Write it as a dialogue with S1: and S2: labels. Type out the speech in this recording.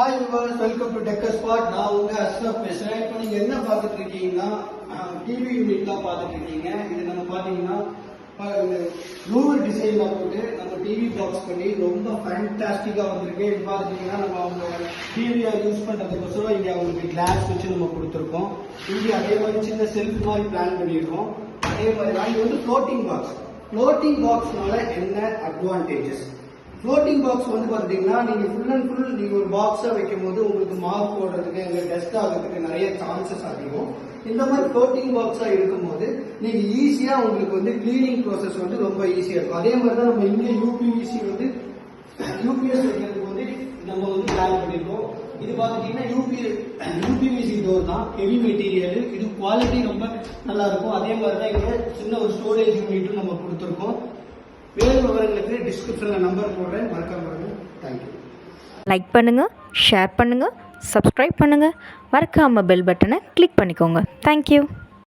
S1: Hi viewers, welcome to Tekker Spot. நான் உங்க அஸ்ரப் பேசுறேன். இப்போ நீங்க என்ன பார்த்துட்டு இருக்கீங்கன்னா டிவி யூனிட் தான் பார்த்துட்டு இருக்கீங்க. இது நம்ம பார்த்தீங்கன்னா நூறு டிசைன்ல போட்டு நம்ம டிவி பாக்ஸ் பண்ணி ரொம்ப ஃபேண்டாஸ்டிக்கா வந்திருக்கு. இது பார்த்தீங்கன்னா நம்ம அவங்க டிவியை யூஸ் பண்றதுக்கோசரம் இங்கே அவங்களுக்கு கிளாஸ் வச்சு நம்ம கொடுத்துருக்கோம். இங்கே அதே மாதிரி சின்ன செல்ஃப் மாதிரி பிளான் பண்ணியிருக்கோம். அதே மாதிரி தான் இது வந்து ஃப்ளோட்டிங் பாக்ஸ். ஃப்ளோட்டிங் பாக்ஸ்னால என்ன அட்வான்டேஜஸ்? ஃப்ளோட்டிங் பாக்ஸ் வந்து பார்த்தீங்கன்னா நீங்கள் ஃபுல் அண்ட் ஃபுல் நீங்கள் ஒரு பாக்ஸாக வைக்கும் போது உங்களுக்கு மார்க் போடுறதுக்கு எங்கள் டஸ்ட் ஆகிறதுக்கு நிறைய சான்சஸ் அதிகம். இந்த மாதிரி ஃப்ளோட்டிங் பாக்ஸாக இருக்கும்போது நீங்கள் ஈஸியாக உங்களுக்கு வந்து கிளீனிங் ப்ராசஸ் வந்து ரொம்ப ஈஸியாக இருக்கும். அதே மாதிரி தான் நம்ம இங்கே யூபிவிசி வந்து யூபிஎஸ் வைக்கிறதுக்கு வந்து நம்ம வந்து பிளான் பண்ணியிருக்கோம். இது பார்த்துட்டீங்கன்னா யூபிவிசி டோர் தான், ஹெவி மெட்டீரியல். இது குவாலிட்டி ரொம்ப நல்லா இருக்கும். அதே மாதிரி தான் இங்கே சின்ன ஒரு ஸ்டோரேஜ் யூனிட்டும் நம்ம கொடுத்துருக்கோம். வேறு விவரங்களுக்கு டிஸ்கிரிப்ஷனில் நம்பர் போடுறேன், மறக்காம பாருங்க. தேங்க்யூ.
S2: லைக் பண்ணுங்கள், ஷேர் பண்ணுங்கள், சப்ஸ்கிரைப் பண்ணுங்கள், மறக்காமல் பெல் பட்டனை கிளிக் பண்ணிக்கோங்க. தேங்க்யூ.